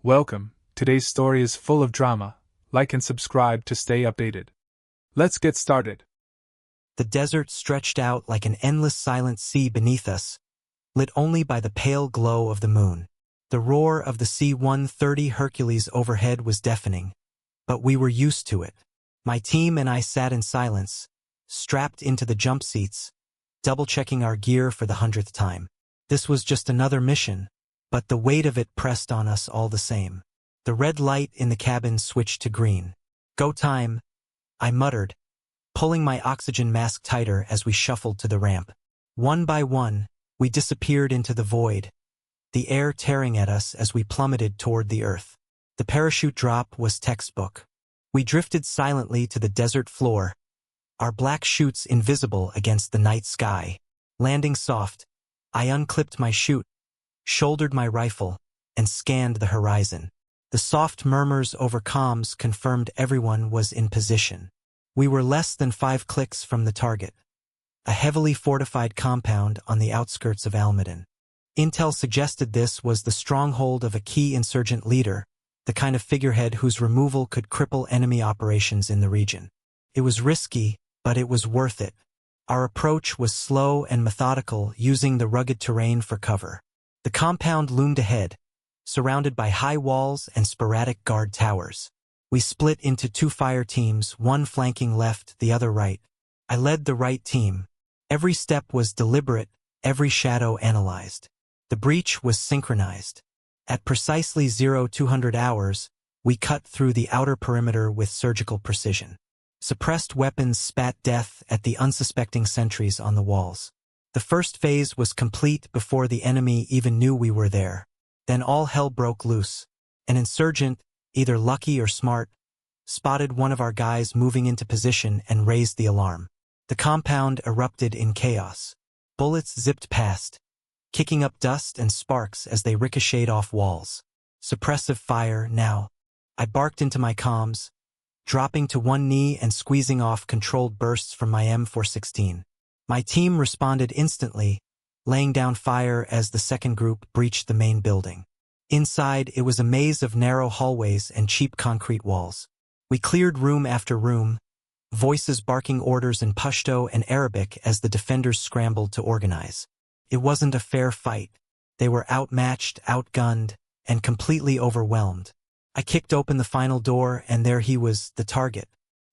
Welcome, today's story is full of drama. Like and subscribe to stay updated. Let's get started. The desert stretched out like an endless silent sea beneath us, lit only by the pale glow of the moon. The roar of the C-130 Hercules overhead was deafening, but we were used to it. My team and I sat in silence, strapped into the jump seats, double-checking our gear for the 100th time. This was just another mission, but the weight of it pressed on us all the same. The red light in the cabin switched to green. "Go time," I muttered, pulling my oxygen mask tighter as we shuffled to the ramp. One by one, we disappeared into the void, the air tearing at us as we plummeted toward the earth. The parachute drop was textbook. We drifted silently to the desert floor, our black chutes invisible against the night sky. Landing soft, I unclipped my chute, shouldered my rifle, and scanned the horizon. The soft murmurs over comms confirmed everyone was in position. We were less than 5 clicks from the target, a heavily fortified compound on the outskirts of Almaden. Intel suggested this was the stronghold of a key insurgent leader, the kind of figurehead whose removal could cripple enemy operations in the region. It was risky, but it was worth it. Our approach was slow and methodical, using the rugged terrain for cover. The compound loomed ahead, surrounded by high walls and sporadic guard towers. We split into 2 fire teams, one flanking left, the other right. I led the right team. Every step was deliberate, every shadow analyzed. The breach was synchronized. At precisely 0200 hours, we cut through the outer perimeter with surgical precision. Suppressed weapons spat death at the unsuspecting sentries on the walls. The first phase was complete before the enemy even knew we were there. Then all hell broke loose. An insurgent, either lucky or smart, spotted one of our guys moving into position and raised the alarm. The compound erupted in chaos. Bullets zipped past, kicking up dust and sparks as they ricocheted off walls. Suppressive fire now. I barked into my comms, dropping to one knee and squeezing off controlled bursts from my M416. My team responded instantly, laying down fire as the second group breached the main building. Inside, it was a maze of narrow hallways and cheap concrete walls. We cleared room after room, voices barking orders in Pashto and Arabic as the defenders scrambled to organize. It wasn't a fair fight. They were outmatched, outgunned, and completely overwhelmed. I kicked open the final door, and there he was, the target.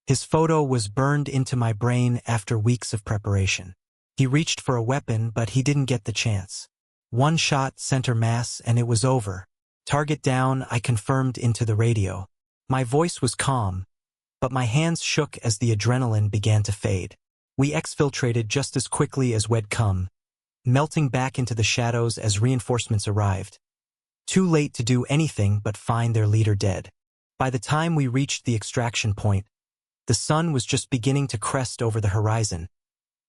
His photo was burned into my brain after weeks of preparation. He reached for a weapon, but he didn't get the chance. One shot, center mass, and it was over. Target down, I confirmed into the radio. My voice was calm, but my hands shook as the adrenaline began to fade. We exfiltrated just as quickly as we'd come, melting back into the shadows as reinforcements arrived. Too late to do anything but find their leader dead. By the time we reached the extraction point, the sun was just beginning to crest over the horizon,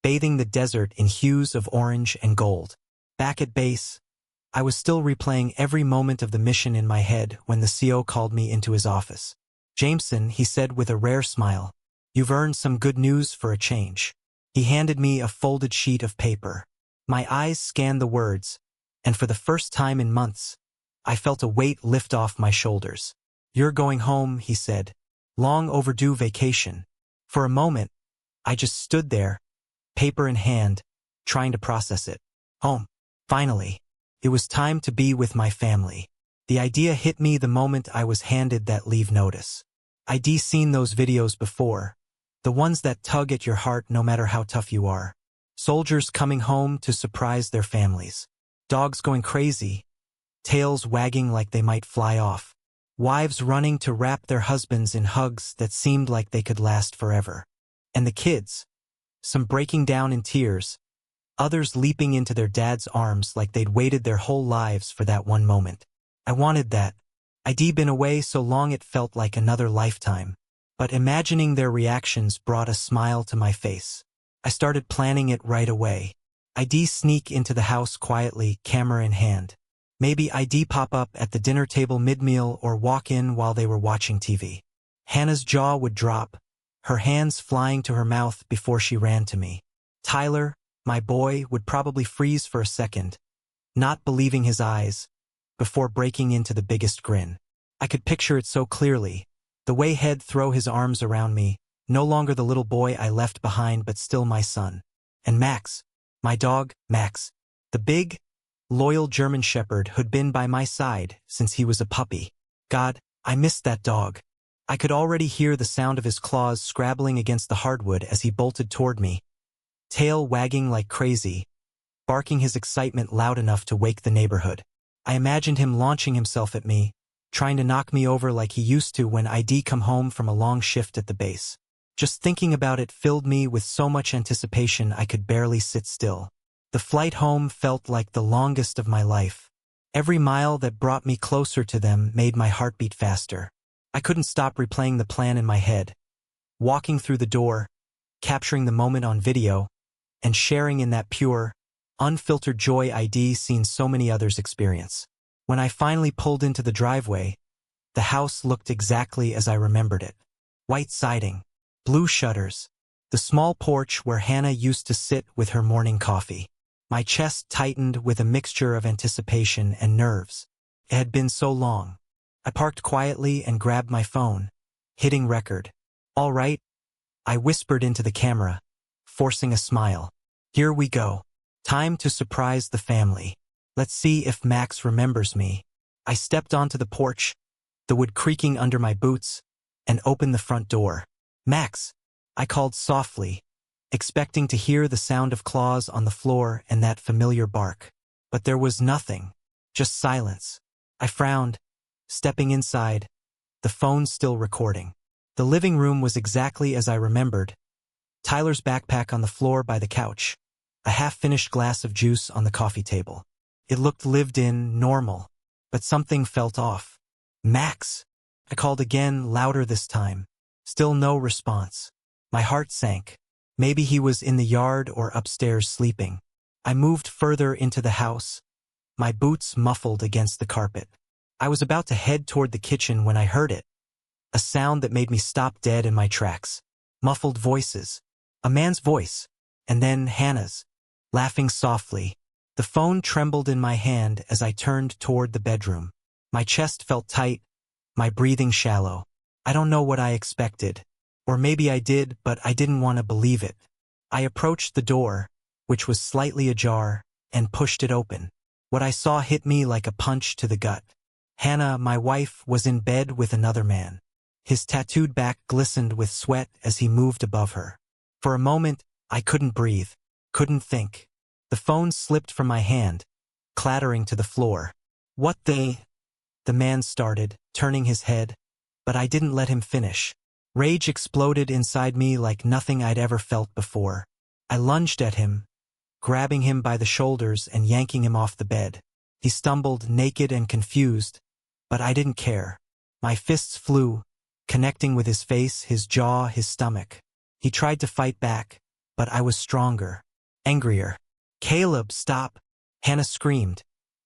bathing the desert in hues of orange and gold. Back at base, I was still replaying every moment of the mission in my head when the CO called me into his office. "Jameson," he said with a rare smile, "you've earned some good news for a change." He handed me a folded sheet of paper. My eyes scanned the words, and for the first time in months, I felt a weight lift off my shoulders. "You're going home," he said. "Long overdue vacation." For a moment, I just stood there, paper in hand, trying to process it. Home. Finally. It was time to be with my family. The idea hit me the moment I was handed that leave notice. I'd seen those videos before, the ones that tug at your heart no matter how tough you are. Soldiers coming home to surprise their families. Dogs going crazy, tails wagging like they might fly off. Wives running to wrap their husbands in hugs that seemed like they could last forever. And the kids, some breaking down in tears, others leaping into their dad's arms like they'd waited their whole lives for that one moment. I wanted that. I'd been away so long it felt like another lifetime. But imagining their reactions brought a smile to my face. I started planning it right away. I'd sneak into the house quietly, camera in hand. Maybe I'd pop up at the dinner table mid-meal or walk in while they were watching TV. Hannah's jaw would drop, her hands flying to her mouth before she ran to me. Tyler, my boy, would probably freeze for a second, not believing his eyes, before breaking into the biggest grin. I could picture it so clearly. The way he'd throw his arms around me, no longer the little boy I left behind but still my son. And Max, my dog, Max, the big, loyal German shepherd who'd been by my side since he was a puppy. God, I missed that dog. I could already hear the sound of his claws scrabbling against the hardwood as he bolted toward me, tail wagging like crazy, barking his excitement loud enough to wake the neighborhood. I imagined him launching himself at me, trying to knock me over like he used to when I'd come home from a long shift at the base. Just thinking about it filled me with so much anticipation I could barely sit still. The flight home felt like the longest of my life. Every mile that brought me closer to them made my heart beat faster. I couldn't stop replaying the plan in my head, walking through the door, capturing the moment on video, and sharing in that pure, unfiltered joy I'd seen so many others experience. When I finally pulled into the driveway, the house looked exactly as I remembered it. White siding, blue shutters, the small porch where Hannah used to sit with her morning coffee. My chest tightened with a mixture of anticipation and nerves. It had been so long. I parked quietly and grabbed my phone, hitting record. "All right," I whispered into the camera, forcing a smile. "Here we go. Time to surprise the family. Let's see if Max remembers me." I stepped onto the porch, the wood creaking under my boots, and opened the front door. "Max," I called softly, expecting to hear the sound of claws on the floor and that familiar bark. But there was nothing, just silence. I frowned, stepping inside, the phone still recording. The living room was exactly as I remembered. Tyler's backpack on the floor by the couch, a half-finished glass of juice on the coffee table. It looked lived in, normal, but something felt off. "Max," I called again, louder this time. Still no response. My heart sank. Maybe he was in the yard or upstairs sleeping. I moved further into the house, my boots muffled against the carpet. I was about to head toward the kitchen when I heard it. A sound that made me stop dead in my tracks. Muffled voices. A man's voice. And then Hannah's, laughing softly. The phone trembled in my hand as I turned toward the bedroom. My chest felt tight, my breathing shallow. I don't know what I expected. Or maybe I did, but I didn't want to believe it. I approached the door, which was slightly ajar, and pushed it open. What I saw hit me like a punch to the gut. Hannah, my wife, was in bed with another man. His tattooed back glistened with sweat as he moved above her. For a moment, I couldn't breathe, couldn't think. The phone slipped from my hand, clattering to the floor. "What the?" the man started, turning his head, but I didn't let him finish. Rage exploded inside me like nothing I'd ever felt before. I lunged at him, grabbing him by the shoulders and yanking him off the bed. He stumbled, naked and confused, but I didn't care. My fists flew, connecting with his face, his jaw, his stomach. He tried to fight back, but I was stronger, angrier. "Caleb, stop!" Hannah screamed,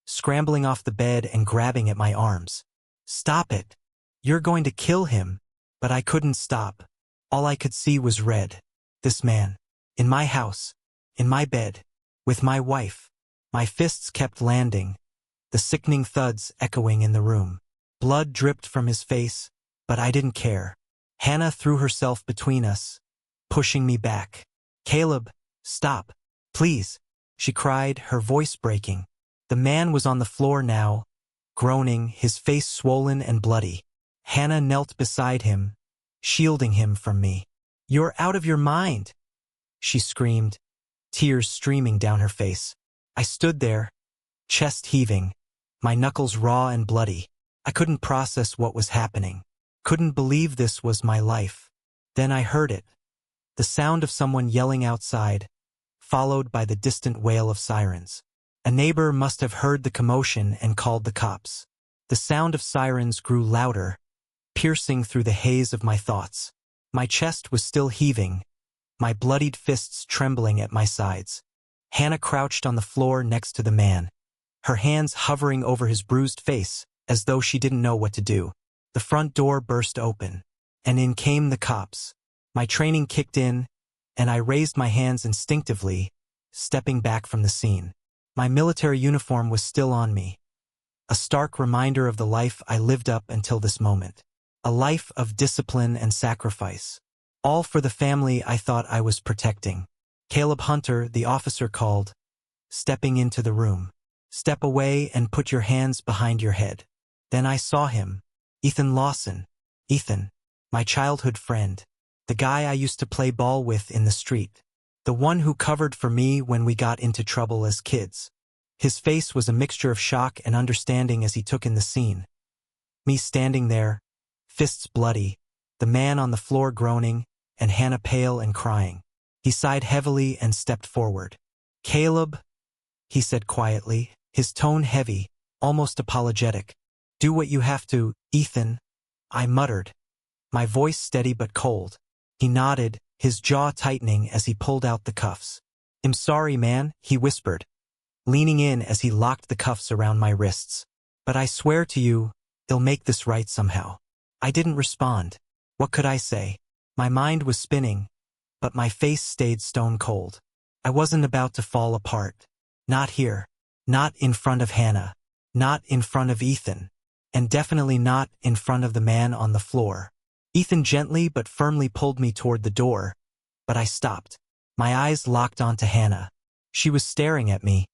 scrambling off the bed and grabbing at my arms. "Stop it! You're going to kill him!" But I couldn't stop. All I could see was red. This man. In my house. In my bed. With my wife. My fists kept landing, the sickening thuds echoing in the room. Blood dripped from his face, but I didn't care. Hannah threw herself between us, pushing me back. "Caleb, stop, please," she cried, her voice breaking. The man was on the floor now, groaning, his face swollen and bloody. Hannah knelt beside him, shielding him from me. "You're out of your mind," she screamed, tears streaming down her face. I stood there, chest heaving, my knuckles raw and bloody. I couldn't process what was happening. Couldn't believe this was my life. Then I heard it. The sound of someone yelling outside, followed by the distant wail of sirens. A neighbor must have heard the commotion and called the cops. The sound of sirens grew louder, piercing through the haze of my thoughts. My chest was still heaving, my bloodied fists trembling at my sides. Hannah crouched on the floor next to the man, her hands hovering over his bruised face as though she didn't know what to do. The front door burst open, and in came the cops. My training kicked in, and I raised my hands instinctively, stepping back from the scene. My military uniform was still on me, a stark reminder of the life I lived up until this moment. A life of discipline and sacrifice. All for the family I thought I was protecting. Caleb Hunter, the officer called, stepping into the room. Step away and put your hands behind your head. Then I saw him. Ethan Lawson. Ethan, my childhood friend. The guy I used to play ball with in the street. The one who covered for me when we got into trouble as kids. His face was a mixture of shock and understanding as he took in the scene. Me standing there, fists bloody, the man on the floor groaning, and Hannah pale and crying. He sighed heavily and stepped forward. "Caleb," he said quietly, his tone heavy, almost apologetic. "Do what you have to, Ethan," I muttered, my voice steady but cold. He nodded, his jaw tightening as he pulled out the cuffs. "I'm sorry, man," he whispered, leaning in as he locked the cuffs around my wrists. "But I swear to you, they'll make this right somehow." I didn't respond. What could I say? My mind was spinning, but my face stayed stone cold. I wasn't about to fall apart. Not here. Not in front of Hannah. Not in front of Ethan. And definitely not in front of the man on the floor. Ethan gently but firmly pulled me toward the door, but I stopped. My eyes locked onto Hannah. She was staring at me,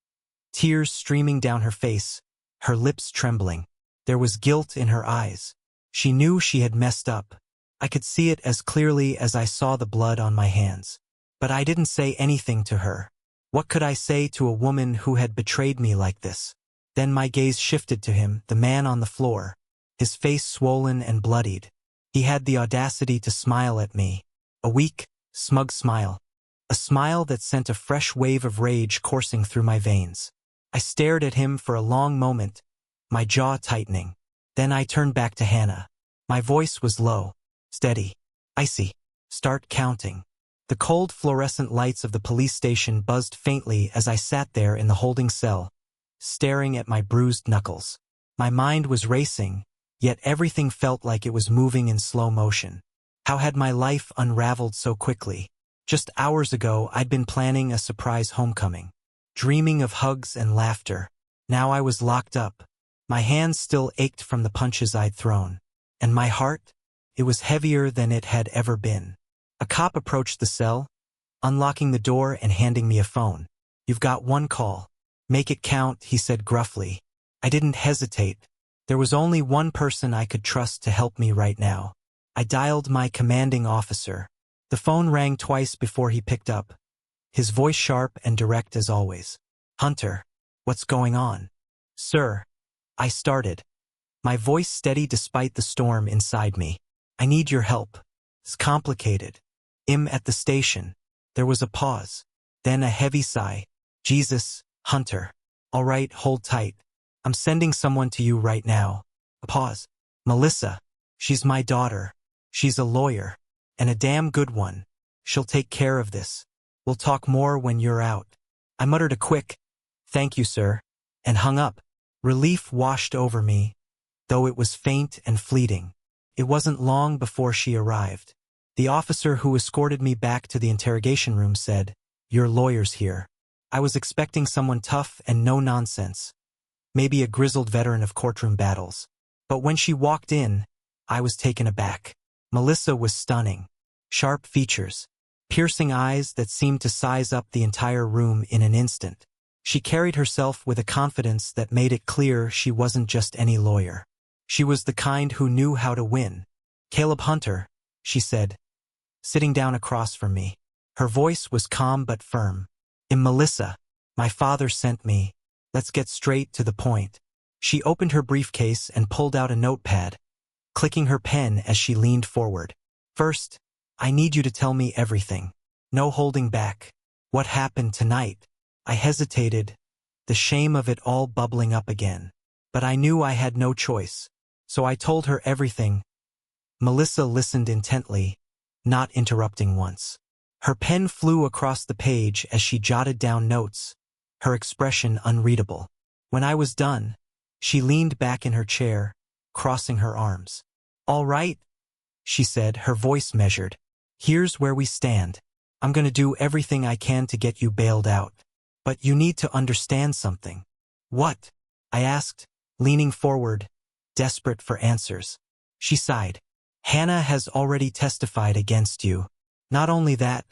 tears streaming down her face, her lips trembling. There was guilt in her eyes. She knew she had messed up. I could see it as clearly as I saw the blood on my hands. But I didn't say anything to her. What could I say to a woman who had betrayed me like this? Then my gaze shifted to him, the man on the floor, his face swollen and bloodied. He had the audacity to smile at me. A weak, smug smile. A smile that sent a fresh wave of rage coursing through my veins. I stared at him for a long moment, my jaw tightening. Then I turned back to Hannah. My voice was low, steady, icy. "Start counting." The cold fluorescent lights of the police station buzzed faintly as I sat there in the holding cell, staring at my bruised knuckles. My mind was racing, yet everything felt like it was moving in slow motion. How had my life unraveled so quickly? Just hours ago, I'd been planning a surprise homecoming, dreaming of hugs and laughter. Now I was locked up. My hands still ached from the punches I'd thrown. And my heart? It was heavier than it had ever been. A cop approached the cell, unlocking the door and handing me a phone. "You've got one call. Make it count," he said gruffly. I didn't hesitate. There was only one person I could trust to help me right now. I dialed my commanding officer. The phone rang twice before he picked up, his voice sharp and direct as always. "Hunter, what's going on?" "Sir," I started, my voice steady despite the storm inside me. "I need your help. It's complicated. I'm at the station." There was a pause, then a heavy sigh. "Jesus, Hunter. All right, hold tight. I'm sending someone to you right now." A pause. "Melissa. She's my daughter. She's a lawyer. And a damn good one. She'll take care of this. We'll talk more when you're out." I muttered a quick, "Thank you, sir," and hung up. Relief washed over me, though it was faint and fleeting. It wasn't long before she arrived. The officer who escorted me back to the interrogation room said, "Your lawyer's here." I was expecting someone tough and no nonsense, maybe a grizzled veteran of courtroom battles. But when she walked in, I was taken aback. Melissa was stunning. Sharp features, piercing eyes that seemed to size up the entire room in an instant. She carried herself with a confidence that made it clear she wasn't just any lawyer. She was the kind who knew how to win. "Caleb Hunter," she said, sitting down across from me. Her voice was calm but firm. "I'm Melissa. My father sent me. Let's get straight to the point." She opened her briefcase and pulled out a notepad, clicking her pen as she leaned forward. "First, I need you to tell me everything. No holding back. What happened tonight?" I hesitated, the shame of it all bubbling up again. But I knew I had no choice, so I told her everything. Melissa listened intently, not interrupting once. Her pen flew across the page as she jotted down notes, her expression unreadable. When I was done, she leaned back in her chair, crossing her arms. "All right," she said, her voice measured. "Here's where we stand. I'm going to do everything I can to get you bailed out. But you need to understand something." "What?" I asked, leaning forward, desperate for answers. She sighed. Hannah has already testified against you. Not only that,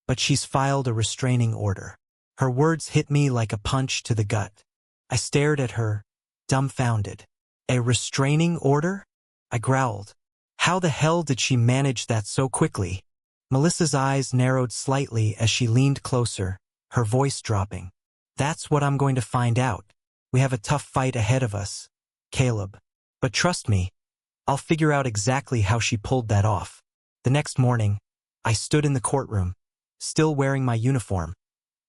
but she's filed a restraining order. Her words hit me like a punch to the gut. I stared at her, dumbfounded. A restraining order? I growled. How the hell did she manage that so quickly? Melissa's eyes narrowed slightly as she leaned closer, her voice dropping. That's what I'm going to find out. We have a tough fight ahead of us, Caleb. But trust me, I'll figure out exactly how she pulled that off. The next morning, I stood in the courtroom, still wearing my uniform,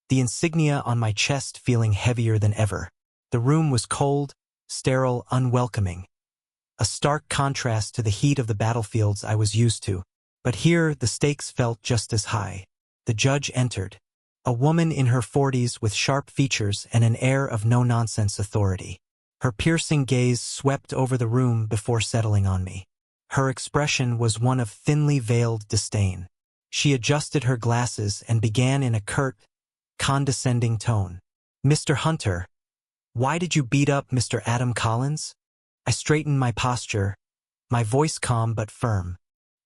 the insignia on my chest feeling heavier than ever. The room was cold, sterile, unwelcoming. A stark contrast to the heat of the battlefields I was used to. But here, the stakes felt just as high. The judge entered. A woman in her 40s with sharp features and an air of no-nonsense authority. Her piercing gaze swept over the room before settling on me. Her expression was one of thinly veiled disdain. She adjusted her glasses and began in a curt, condescending tone. Mr. Hunter, why did you beat up Mr. Adam Collins? I straightened my posture, my voice calm but firm.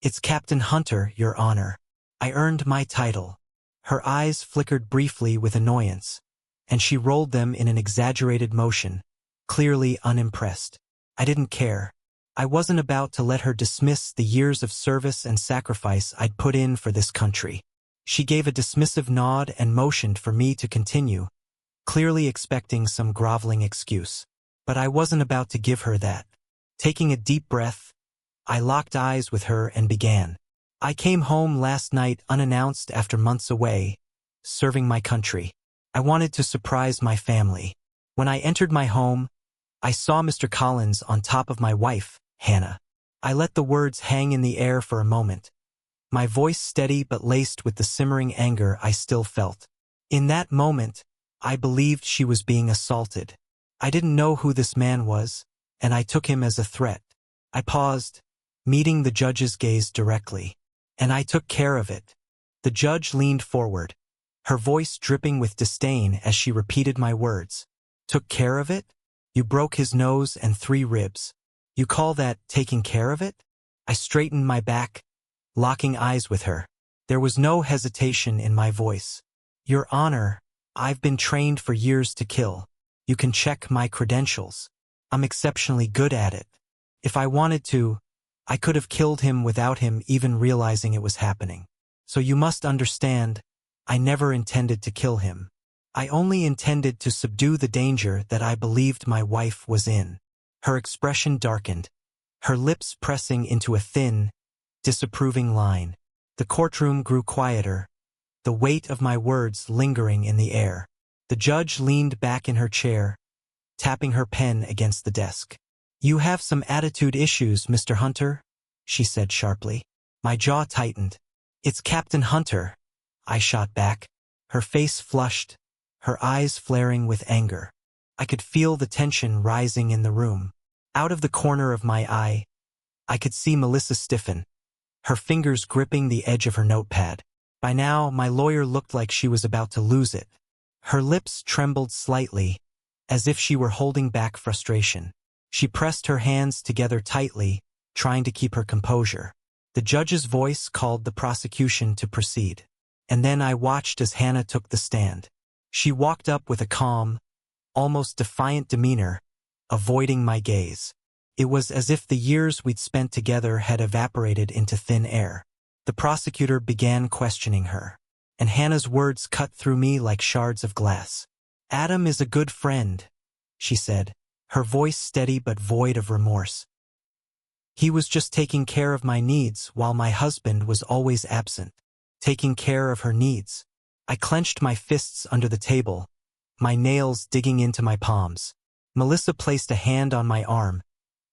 It's Captain Hunter, Your Honor. I earned my title. Her eyes flickered briefly with annoyance, and she rolled them in an exaggerated motion, clearly unimpressed. I didn't care. I wasn't about to let her dismiss the years of service and sacrifice I'd put in for this country. She gave a dismissive nod and motioned for me to continue, clearly expecting some groveling excuse. But I wasn't about to give her that. Taking a deep breath, I locked eyes with her and began. I came home last night unannounced after months away, serving my country. I wanted to surprise my family. When I entered my home, I saw Mr. Collins on top of my wife, Hannah. I let the words hang in the air for a moment, my voice steady but laced with the simmering anger I still felt. In that moment, I believed she was being assaulted. I didn't know who this man was, and I took him as a threat. I paused, meeting the judge's gaze directly. And I took care of it. The judge leaned forward, her voice dripping with disdain as she repeated my words. Took care of it? You broke his nose and 3 ribs. You call that taking care of it? I straightened my back, locking eyes with her. There was no hesitation in my voice. Your Honor, I've been trained for years to kill. You can check my credentials. I'm exceptionally good at it. If I wanted to, I could have killed him without him even realizing it was happening. So you must understand, I never intended to kill him. I only intended to subdue the danger that I believed my wife was in. Her expression darkened, her lips pressing into a thin, disapproving line. The courtroom grew quieter, the weight of my words lingering in the air. The judge leaned back in her chair, tapping her pen against the desk. You have some attitude issues, Mr. Hunter, she said sharply. My jaw tightened. It's Captain Hunter, I shot back, her face flushed, her eyes flaring with anger. I could feel the tension rising in the room. Out of the corner of my eye, I could see Melissa stiffen, her fingers gripping the edge of her notepad. By now, my lawyer looked like she was about to lose it. Her lips trembled slightly, as if she were holding back frustration. She pressed her hands together tightly, trying to keep her composure. The judge's voice called the prosecution to proceed. And then I watched as Hannah took the stand. She walked up with a calm, almost defiant demeanor, avoiding my gaze. It was as if the years we'd spent together had evaporated into thin air. The prosecutor began questioning her, and Hannah's words cut through me like shards of glass. Adam is a good friend, she said, her voice steady but void of remorse. He was just taking care of my needs while my husband was always absent. Taking care of her needs. I clenched my fists under the table, my nails digging into my palms. Melissa placed a hand on my arm,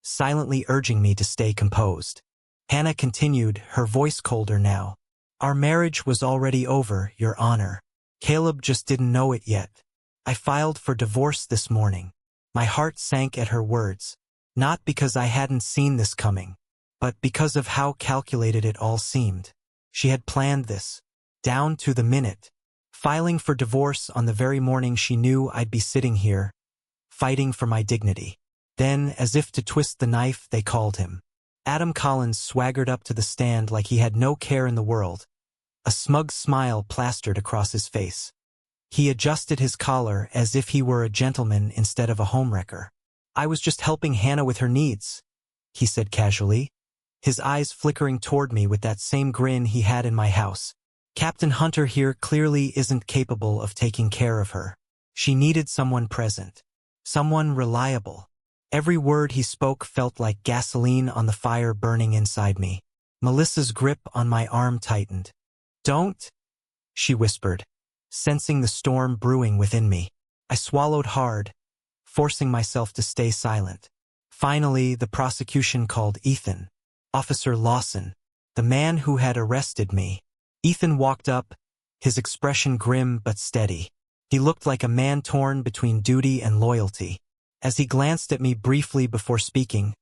silently urging me to stay composed. Hannah continued, her voice colder now. Our marriage was already over, Your Honor. Caleb just didn't know it yet. I filed for divorce this morning. My heart sank at her words, not because I hadn't seen this coming, but because of how calculated it all seemed. She had planned this, down to the minute, filing for divorce on the very morning she knew I'd be sitting here, fighting for my dignity. Then, as if to twist the knife, they called him. Adam Collins swaggered up to the stand like he had no care in the world, a smug smile plastered across his face. He adjusted his collar as if he were a gentleman instead of a homewrecker. "I was just helping Hannah with her needs," he said casually, his eyes flickering toward me with that same grin he had in my house. "Captain Hunter here clearly isn't capable of taking care of her. She needed someone present, someone reliable." Every word he spoke felt like gasoline on the fire burning inside me. Melissa's grip on my arm tightened. "Don't," she whispered, sensing the storm brewing within me. I swallowed hard, forcing myself to stay silent. Finally, the prosecution called Ethan, Officer Lawson, the man who had arrested me. Ethan walked up, his expression grim but steady. He looked like a man torn between duty and loyalty. As he glanced at me briefly before speaking,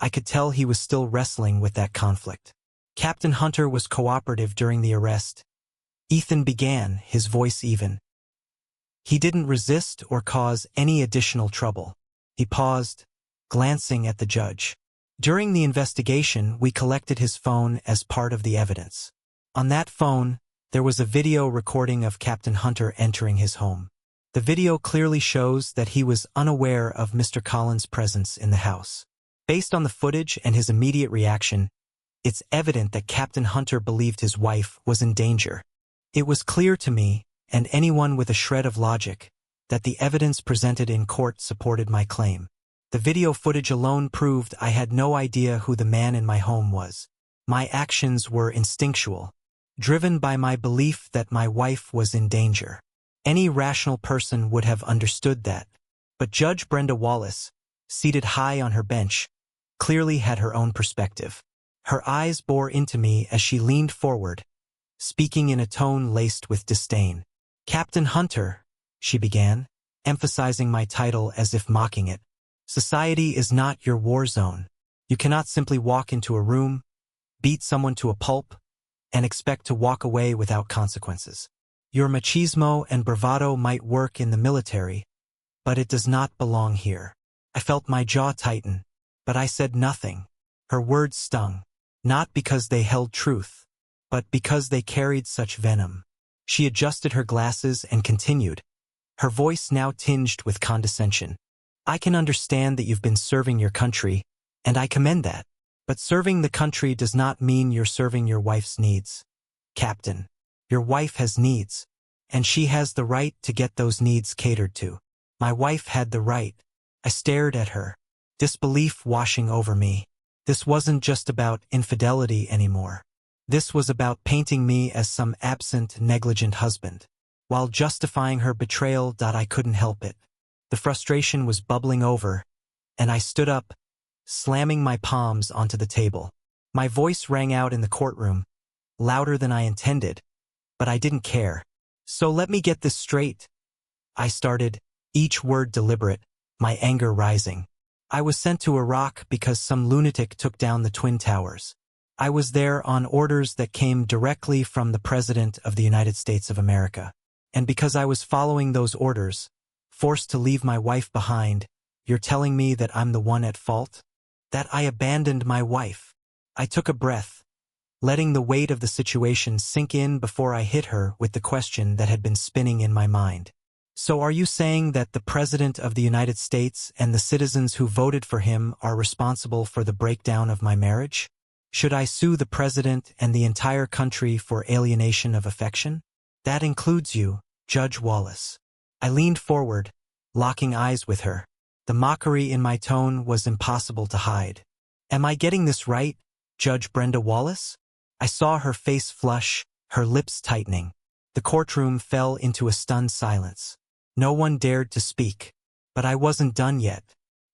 I could tell he was still wrestling with that conflict. "Captain Hunter was cooperative during the arrest," Ethan began, his voice even. "He didn't resist or cause any additional trouble." He paused, glancing at the judge. "During the investigation, we collected his phone as part of the evidence. On that phone, there was a video recording of Captain Hunter entering his home. The video clearly shows that he was unaware of Mr. Collins' presence in the house. Based on the footage and his immediate reaction, it's evident that Captain Hunter believed his wife was in danger. It was clear to me, and anyone with a shred of logic, that the evidence presented in court supported my claim. The video footage alone proved I had no idea who the man in my home was. My actions were instinctual, driven by my belief that my wife was in danger. Any rational person would have understood that. But Judge Brenda Wallace, seated high on her bench, clearly had her own perspective. Her eyes bore into me as she leaned forward, speaking in a tone laced with disdain. "Captain Hunter," she began, emphasizing my title as if mocking it, "society is not your war zone. You cannot simply walk into a room, beat someone to a pulp, and expect to walk away without consequences. Your machismo and bravado might work in the military, but it does not belong here." I felt my jaw tighten, but I said nothing. Her words stung, not because they held truth, but because they carried such venom. She adjusted her glasses and continued, her voice now tinged with condescension. "I can understand that you've been serving your country, and I commend that. But serving the country does not mean you're serving your wife's needs. Captain, your wife has needs, and she has the right to get those needs catered to." My wife had the right. I stared at her, disbelief washing over me. This wasn't just about infidelity anymore. This was about painting me as some absent, negligent husband, while justifying her betrayal that I couldn't help it. The frustration was bubbling over, and I stood up, slamming my palms onto the table. My voice rang out in the courtroom, louder than I intended, but I didn't care. "So let me get this straight," I started, each word deliberate, my anger rising. "I was sent to Iraq because some lunatic took down the Twin Towers. I was there on orders that came directly from the President of the United States of America. And because I was following those orders, forced to leave my wife behind, you're telling me that I'm the one at fault? That I abandoned my wife?" I took a breath, letting the weight of the situation sink in before I hit her with the question that had been spinning in my mind. "So are you saying that the President of the United States and the citizens who voted for him are responsible for the breakdown of my marriage? Should I sue the President and the entire country for alienation of affection? That includes you, Judge Wallace." I leaned forward, locking eyes with her. The mockery in my tone was impossible to hide. "Am I getting this right, Judge Brenda Wallace?" I saw her face flush, her lips tightening. The courtroom fell into a stunned silence. No one dared to speak. But I wasn't done yet.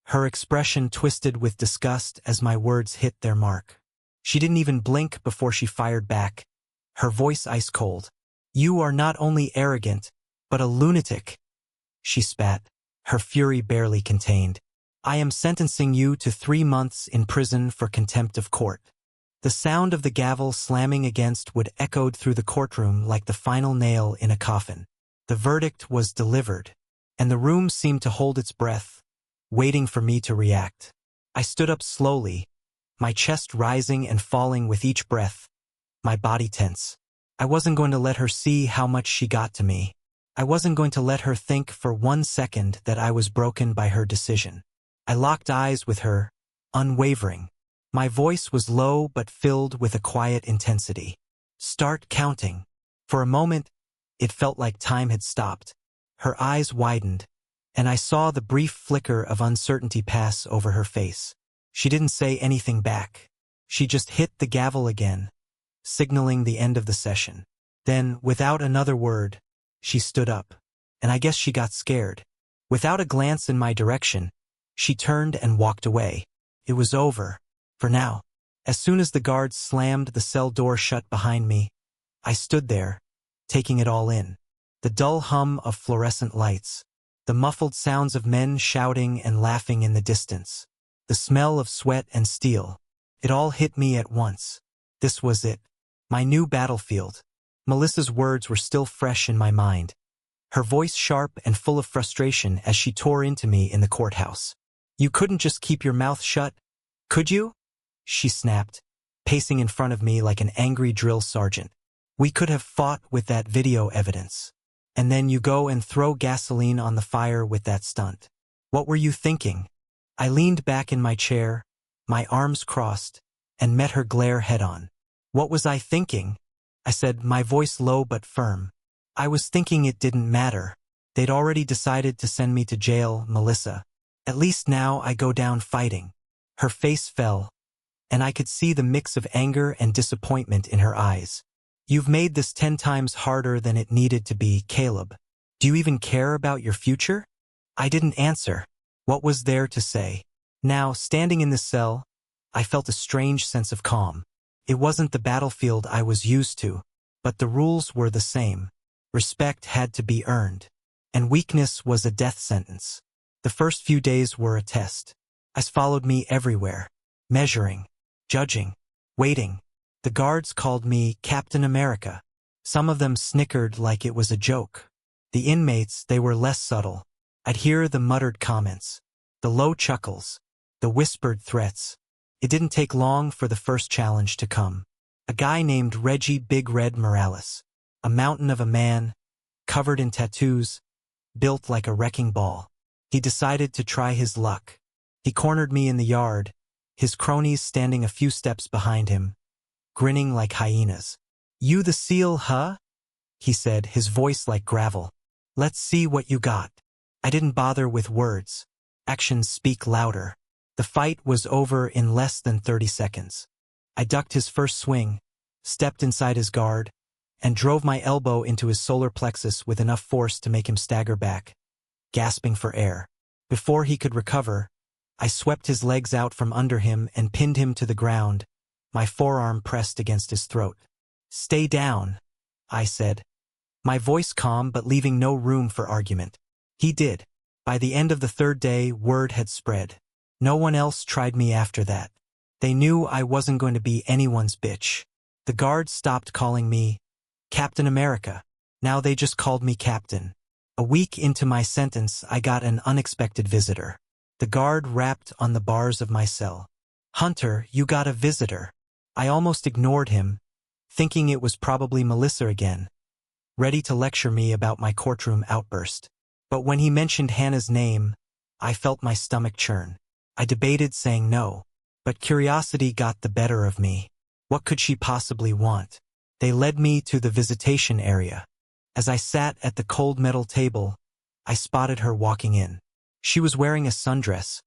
Her expression twisted with disgust as my words hit their mark. She didn't even blink before she fired back, her voice ice cold. "You are not only arrogant, but a lunatic," she spat, her fury barely contained. "I am sentencing you to 3 months in prison for contempt of court." The sound of the gavel slamming against wood echoed through the courtroom like the final nail in a coffin. The verdict was delivered, and the room seemed to hold its breath, waiting for me to react. I stood up slowly, my chest rising and falling with each breath, my body tense. I wasn't going to let her see how much she got to me. I wasn't going to let her think for 1 second that I was broken by her decision. I locked eyes with her, unwavering. My voice was low but filled with a quiet intensity. Start counting. For a moment, it felt like time had stopped. Her eyes widened, and I saw the brief flicker of uncertainty pass over her face. She didn't say anything back. She just hit the gavel again, signaling the end of the session. Then, without another word, she stood up, and I guess she got scared. Without a glance in my direction, she turned and walked away. It was over, for now. As soon as the guards slammed the cell door shut behind me, I stood there, taking it all in. The dull hum of fluorescent lights, the muffled sounds of men shouting and laughing in the distance, the smell of sweat and steel. It all hit me at once. This was it. My new battlefield. Melissa's words were still fresh in my mind, her voice sharp and full of frustration as she tore into me in the courthouse. You couldn't just keep your mouth shut, could you? She snapped, pacing in front of me like an angry drill sergeant. We could have fought with that video evidence. And then you go and throw gasoline on the fire with that stunt. What were you thinking? I leaned back in my chair, my arms crossed, and met her glare head-on. What was I thinking? I said, my voice low but firm. I was thinking it didn't matter. They'd already decided to send me to jail, Melissa. At least now I go down fighting. Her face fell, and I could see the mix of anger and disappointment in her eyes. You've made this 10 times harder than it needed to be, Caleb. Do you even care about your future? I didn't answer. What was there to say? Now, standing in the cell, I felt a strange sense of calm. It wasn't the battlefield I was used to, but the rules were the same. Respect had to be earned, and weakness was a death sentence. The first few days were a test. Ice followed me everywhere, measuring, judging, waiting. The guards called me Captain America. Some of them snickered like it was a joke. The inmates, they were less subtle. I'd hear the muttered comments, the low chuckles, the whispered threats. It didn't take long for the first challenge to come. A guy named Reggie Big Red Morales, a mountain of a man, covered in tattoos, built like a wrecking ball. He decided to try his luck. He cornered me in the yard, his cronies standing a few steps behind him, grinning like hyenas. You the seal, huh? He said, his voice like gravel. Let's see what you got. I didn't bother with words. Actions speak louder. The fight was over in less than 30 seconds. I ducked his first swing, stepped inside his guard, and drove my elbow into his solar plexus with enough force to make him stagger back, gasping for air. Before he could recover, I swept his legs out from under him and pinned him to the ground, my forearm pressed against his throat. Stay down, I said, my voice calm but leaving no room for argument. He did. By the end of the third day, word had spread. No one else tried me after that. They knew I wasn't going to be anyone's bitch. The guards stopped calling me Captain America. Now they just called me Captain. A week into my sentence, I got an unexpected visitor. The guard rapped on the bars of my cell. Hunter, you got a visitor. I almost ignored him, thinking it was probably Melissa again, ready to lecture me about my courtroom outburst. But when he mentioned Hannah's name, I felt my stomach churn. I debated saying no, but curiosity got the better of me. What could she possibly want? They led me to the visitation area. As I sat at the cold metal table, I spotted her walking in. She was wearing a sundress,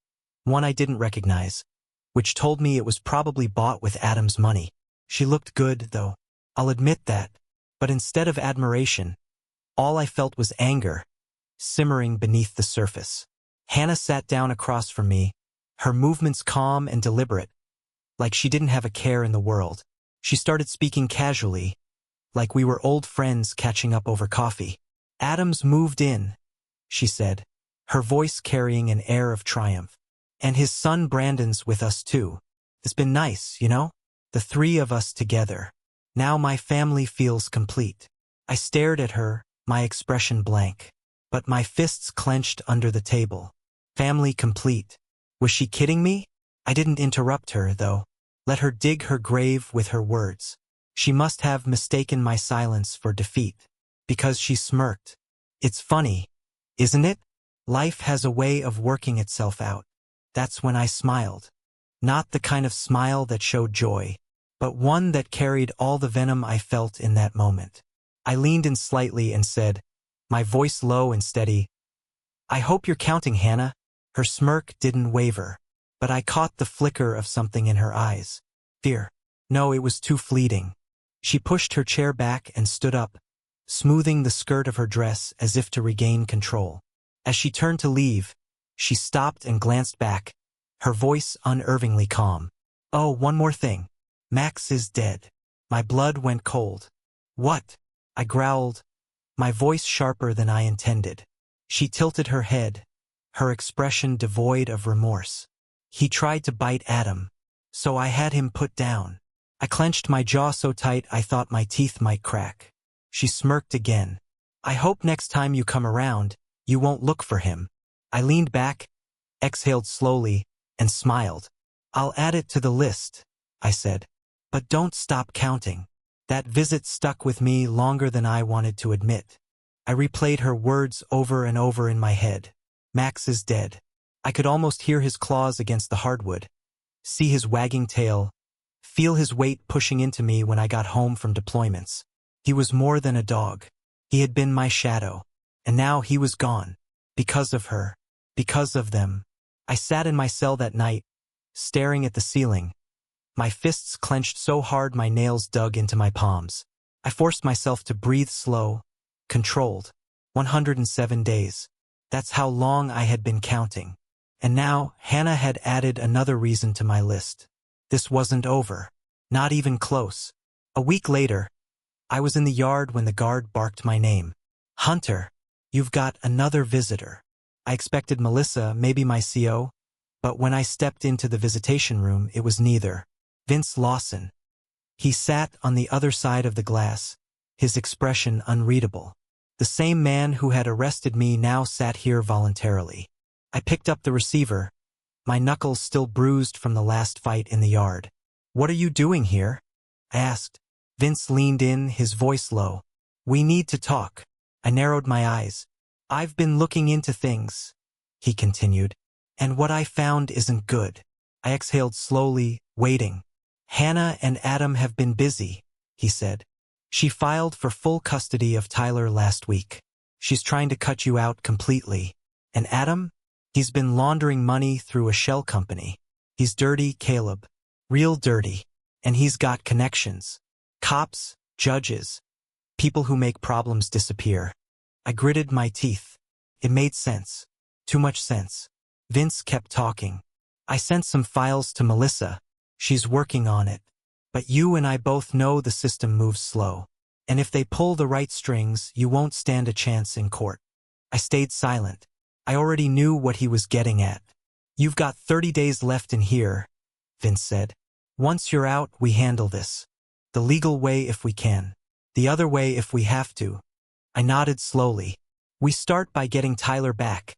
one I didn't recognize, which told me it was probably bought with Adam's money. She looked good, though. I'll admit that. But instead of admiration, all I felt was anger, simmering beneath the surface. Hannah sat down across from me, her movements calm and deliberate, like she didn't have a care in the world. She started speaking casually, like we were old friends catching up over coffee. Adam's moved in, she said, her voice carrying an air of triumph. And his son Brandon's with us too. It's been nice, you know? The three of us together. Now my family feels complete. I stared at her, my expression blank. But my fists clenched under the table. Family complete. Was she kidding me? I didn't interrupt her, though. Let her dig her grave with her words. She must have mistaken my silence for defeat. Because she smirked. It's funny, isn't it? Life has a way of working itself out. That's when I smiled. Not the kind of smile that showed joy, but one that carried all the venom I felt in that moment. I leaned in slightly and said, my voice low and steady, I hope you're counting, Hannah. Her smirk didn't waver, but I caught the flicker of something in her eyes. Fear. No, it was too fleeting. She pushed her chair back and stood up, smoothing the skirt of her dress as if to regain control. As she turned to leave, she stopped and glanced back, her voice unervingly calm. Oh, one more thing. Max is dead. My blood went cold. What? I growled, my voice sharper than I intended. She tilted her head, her expression devoid of remorse. He tried to bite Adam, so I had him put down. I clenched my jaw so tight I thought my teeth might crack. She smirked again. I hope next time you come around, you won't look for him. I leaned back, exhaled slowly, and smiled. I'll add it to the list, I said. But don't stop counting. That visit stuck with me longer than I wanted to admit. I replayed her words over and over in my head. Max is dead. I could almost hear his claws against the hardwood, see his wagging tail, feel his weight pushing into me when I got home from deployments. He was more than a dog. He had been my shadow. And now he was gone. Because of her. Because of them. I sat in my cell that night, staring at the ceiling. My fists clenched so hard my nails dug into my palms. I forced myself to breathe slow, controlled. 107 days. That's how long I had been counting. And now, Hannah had added another reason to my list. This wasn't over. Not even close. A week later, I was in the yard when the guard barked my name. Hunter, you've got another visitor. I expected Melissa, maybe my CO, but when I stepped into the visitation room, it was neither. Vince Lawson. He sat on the other side of the glass, his expression unreadable. The same man who had arrested me now sat here voluntarily. I picked up the receiver, my knuckles still bruised from the last fight in the yard. What are you doing here? I asked. Vince leaned in, his voice low. We need to talk. I narrowed my eyes. I've been looking into things, he continued, and what I found isn't good. I exhaled slowly, waiting. Hannah and Adam have been busy, he said. She filed for full custody of Tyler last week. She's trying to cut you out completely. And Adam? He's been laundering money through a shell company. He's dirty, Caleb. Real dirty. And he's got connections. Cops, judges, people who make problems disappear. I gritted my teeth. It made sense. Too much sense. Vince kept talking. I sent some files to Melissa. She's working on it. But you and I both know the system moves slow. And if they pull the right strings, you won't stand a chance in court. I stayed silent. I already knew what he was getting at. You've got 30 days left in here, Vince said. Once you're out, we handle this. The legal way if we can. The other way if we have to. I nodded slowly. We start by getting Tyler back,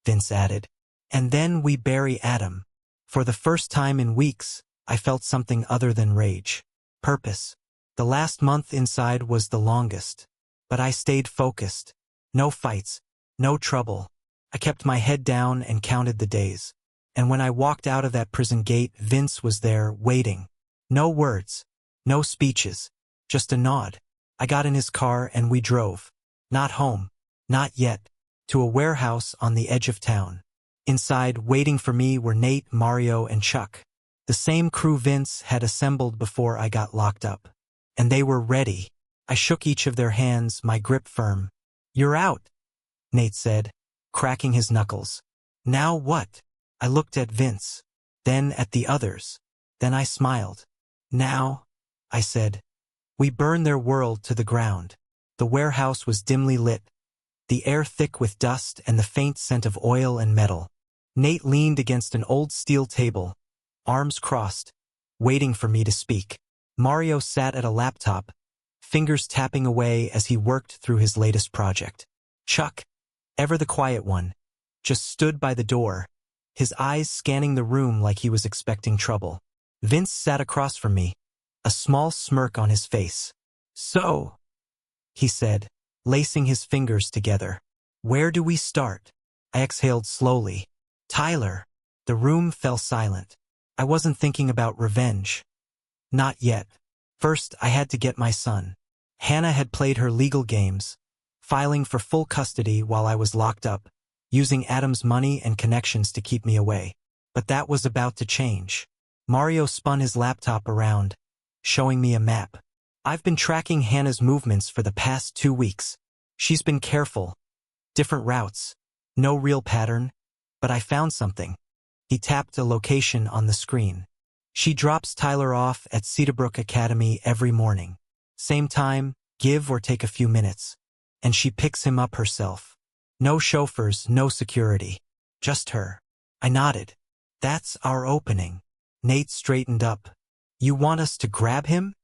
Vince added. And then we bury Adam. For the first time in weeks, I felt something other than rage. Purpose. The last month inside was the longest. But I stayed focused. No fights. No trouble. I kept my head down and counted the days. And when I walked out of that prison gate, Vince was there, waiting. No words. No speeches. Just a nod. I got in his car and we drove. Not home. Not yet. To a warehouse on the edge of town. Inside, waiting for me were Nate, Mario, and Chuck. The same crew Vince had assembled before I got locked up. And they were ready. I shook each of their hands, my grip firm. You're out, Nate said, cracking his knuckles. Now what? I looked at Vince, then at the others. Then I smiled. Now, I said. We burned their world to the ground. The warehouse was dimly lit, the air thick with dust and the faint scent of oil and metal. Nate leaned against an old steel table, arms crossed, waiting for me to speak. Mario sat at a laptop, fingers tapping away as he worked through his latest project. Chuck, ever the quiet one, just stood by the door, his eyes scanning the room like he was expecting trouble. Vince sat across from me, a small smirk on his face. "So," he said, lacing his fingers together. "Where do we start?" I exhaled slowly. "Tyler." The room fell silent. I wasn't thinking about revenge. Not yet. First, I had to get my son. Hannah had played her legal games, filing for full custody while I was locked up, using Adam's money and connections to keep me away. But that was about to change. Mario spun his laptop around, showing me a map. "I've been tracking Hannah's movements for the past 2 weeks. She's been careful. Different routes. No real pattern. But I found something." He tapped a location on the screen. "She drops Tyler off at Cedarbrook Academy every morning. Same time, give or take a few minutes. And she picks him up herself. No chauffeurs, no security. Just her." I nodded. "That's our opening." Nate straightened up. "You want us to grab him?"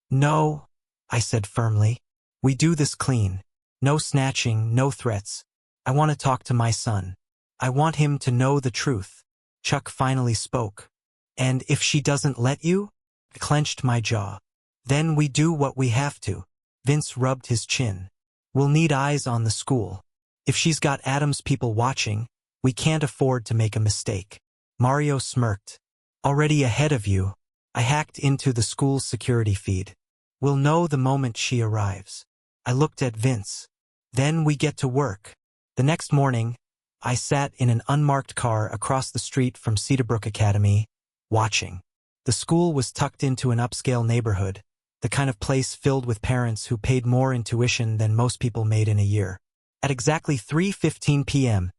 "No," I said firmly. "We do this clean. No snatching, no threats. I want to talk to my son. I want him to know the truth." Chuck finally spoke. "And if she doesn't let you?" I clenched my jaw. "Then we do what we have to." Vince rubbed his chin. "We'll need eyes on the school. If she's got Adam's people watching, we can't afford to make a mistake." Mario smirked. "Already ahead of you." I hacked into the school's security feed. "We'll know the moment she arrives." I looked at Vince. "Then we get to work." The next morning, I sat in an unmarked car across the street from Cedarbrook Academy, watching. The school was tucked into an upscale neighborhood, the kind of place filled with parents who paid more in tuition than most people made in a year. At exactly 3:15 p.m.,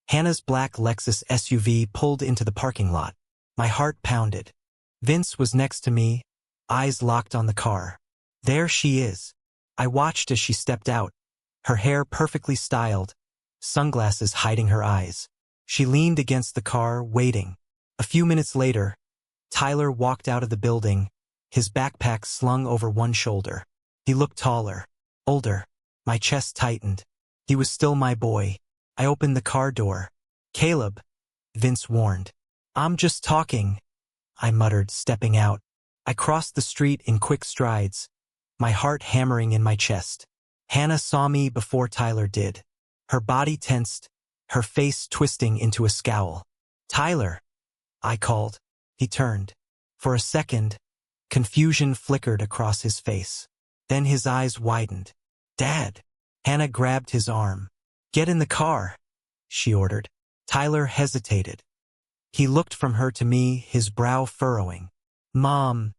Hannah's black Lexus SUV pulled into the parking lot. My heart pounded. Vince was next to me, eyes locked on the car. There she is. I watched as she stepped out, her hair perfectly styled, sunglasses hiding her eyes. She leaned against the car, waiting. A few minutes later, Tyler walked out of the building, his backpack slung over one shoulder. He looked taller, older. My chest tightened. He was still my boy. I opened the car door. "Caleb," Vince warned. "I'm just talking," I muttered, stepping out. I crossed the street in quick strides, my heart hammering in my chest. Hannah saw me before Tyler did. Her body tensed, her face twisting into a scowl. "Tyler," I called. He turned. For a second, confusion flickered across his face. Then his eyes widened. "Dad." Hannah grabbed his arm. "Get in the car," she ordered. Tyler hesitated. He looked from her to me, his brow furrowing. "Mom."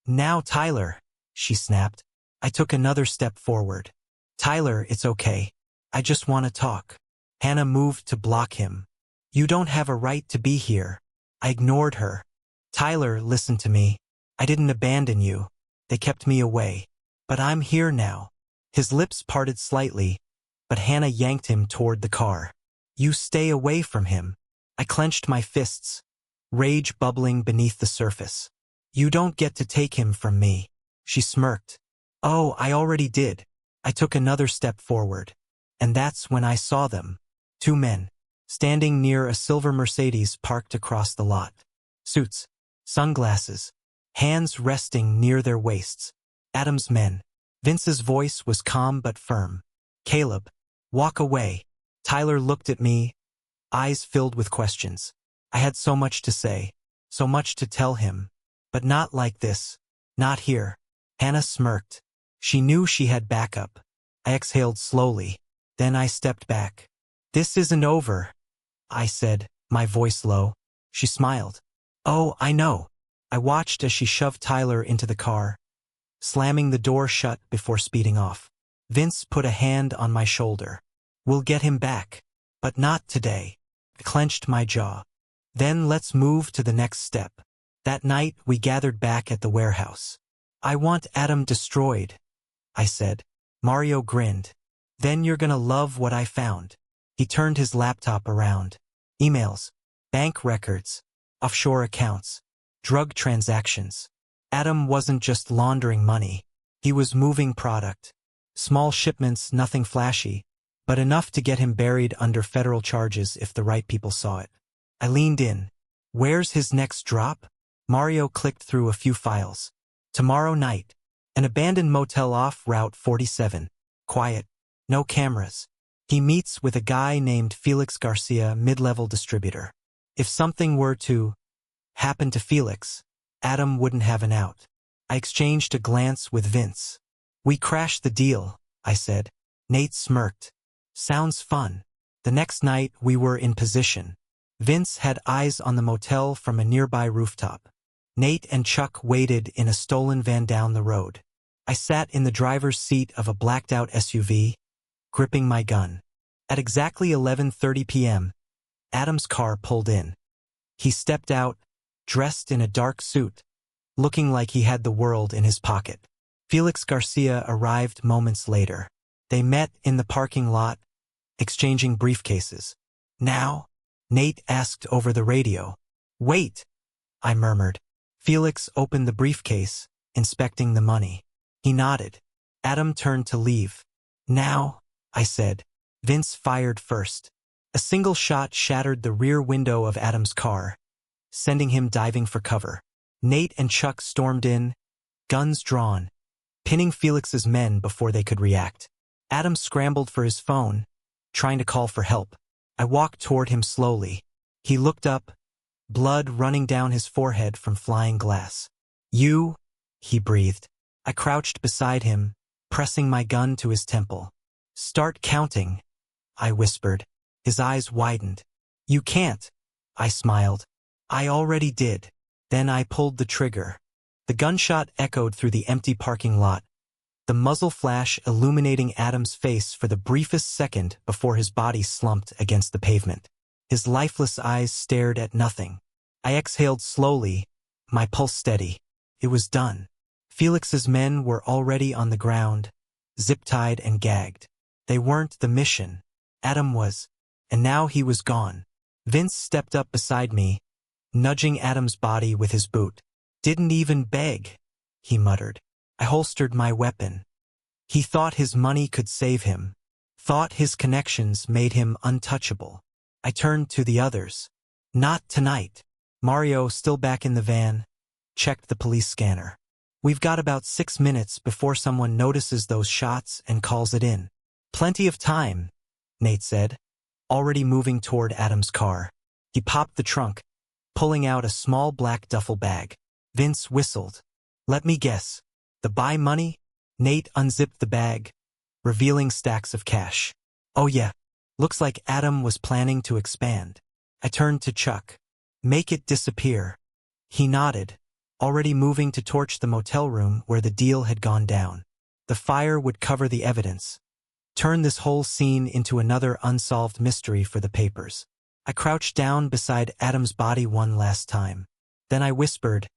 "Now, Tyler," she snapped. I took another step forward. "Tyler, it's okay. I just want to talk." Hannah moved to block him. "You don't have a right to be here." I ignored her. "Tyler, listen to me. I didn't abandon you. They kept me away. But I'm here now." His lips parted slightly, but Hannah yanked him toward the car. "You stay away from him." I clenched my fists, rage bubbling beneath the surface. "You don't get to take him from me." She smirked. "Oh, I already did." I took another step forward. And that's when I saw them. 2 men, standing near a silver Mercedes parked across the lot. Suits, sunglasses, hands resting near their waists. Adam's men. Vince's voice was calm but firm. "Caleb, walk away." Tyler looked at me, eyes filled with questions. I had so much to say, so much to tell him. But not like this. Not here. Hannah smirked. She knew she had backup. I exhaled slowly. Then I stepped back. "This isn't over," I said, my voice low. She smiled. "Oh, I know." I watched as she shoved Tyler into the car, slamming the door shut before speeding off. Vince put a hand on my shoulder. "We'll get him back. But not today." I clenched my jaw. "Then let's move to the next step." That night, we gathered back at the warehouse. "I want Adam destroyed," I said. Mario grinned. "Then you're gonna love what I found." He turned his laptop around. Emails, bank records, offshore accounts, drug transactions. Adam wasn't just laundering money. He was moving product. Small shipments, nothing flashy, but enough to get him buried under federal charges if the right people saw it. I leaned in. Where's his next drop? Mario clicked through a few files. Tomorrow night. An abandoned motel off Route 47. Quiet. No cameras. He meets with a guy named Felix Garcia, mid-level distributor. If something were to happen to Felix, Adam wouldn't have an out. I exchanged a glance with Vince. We crashed the deal, I said. Nate smirked. Sounds fun. The next night we were in position. Vince had eyes on the motel from a nearby rooftop. Nate and Chuck waited in a stolen van down the road. I sat in the driver's seat of a blacked-out SUV, gripping my gun. At exactly 11:30 p.m., Adam's car pulled in. He stepped out, dressed in a dark suit, looking like he had the world in his pocket. Felix Garcia arrived moments later. They met in the parking lot, exchanging briefcases. Now? Nate asked over the radio. Wait, I murmured. Felix opened the briefcase, inspecting the money. He nodded. Adam turned to leave. Now, I said. Vince fired first. A single shot shattered the rear window of Adam's car, sending him diving for cover. Nate and Chuck stormed in, guns drawn, pinning Felix's men before they could react. Adam scrambled for his phone, trying to call for help. I walked toward him slowly. He looked up, blood running down his forehead from flying glass. You, he breathed. I crouched beside him, pressing my gun to his temple. Start counting, I whispered. His eyes widened. You can't, I smiled. I already did. Then I pulled the trigger. The gunshot echoed through the empty parking lot, the muzzle flash illuminating Adam's face for the briefest second before his body slumped against the pavement. His lifeless eyes stared at nothing. I exhaled slowly, my pulse steady. It was done. Felix's men were already on the ground, zip-tied and gagged. They weren't the mission. Adam was. And now he was gone. Vince stepped up beside me, nudging Adam's body with his boot. Didn't even beg, he muttered. I holstered my weapon. He thought his money could save him, thought his connections made him untouchable. I turned to the others. Not tonight. Mario, still back in the van, checked the police scanner. We've got about 6 minutes before someone notices those shots and calls it in. Plenty of time, Nate said, already moving toward Adam's car. He popped the trunk, pulling out a small black duffel bag. Vince whistled. Let me guess. The buy money? Nate unzipped the bag, revealing stacks of cash. Oh yeah. Looks like Adam was planning to expand. I turned to Chuck. Make it disappear. He nodded, already moving to torch the motel room where the deal had gone down. The fire would cover the evidence, turn this whole scene into another unsolved mystery for the papers. I crouched down beside Adam's body one last time. Then I whispered,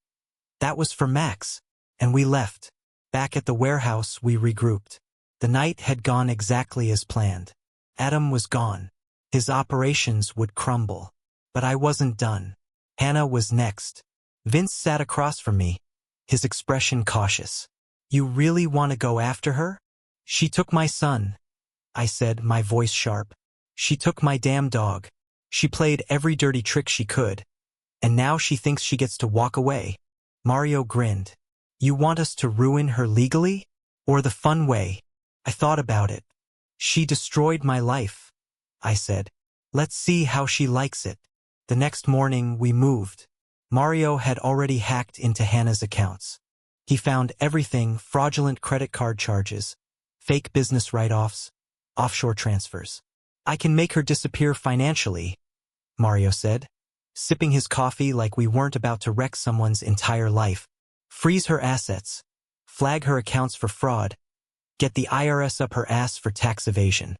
that was for Max, and we left. Back at the warehouse, we regrouped. The night had gone exactly as planned. Adam was gone. His operations would crumble. But I wasn't done. Hannah was next. Vince sat across from me, his expression cautious. You really want to go after her? She took my son, I said, my voice sharp. She took my damn dog. She played every dirty trick she could. And now she thinks she gets to walk away. Mario grinned. You want us to ruin her legally? Or the fun way? I thought about it. She destroyed my life, I said. Let's see how she likes it. The next morning we moved. Mario had already hacked into Hannah's accounts. He found everything: fraudulent credit card charges, fake business write-offs, offshore transfers. I can make her disappear financially, Mario said, sipping his coffee like we weren't about to wreck someone's entire life. Freeze her assets, flag her accounts for fraud, get the IRS up her ass for tax evasion.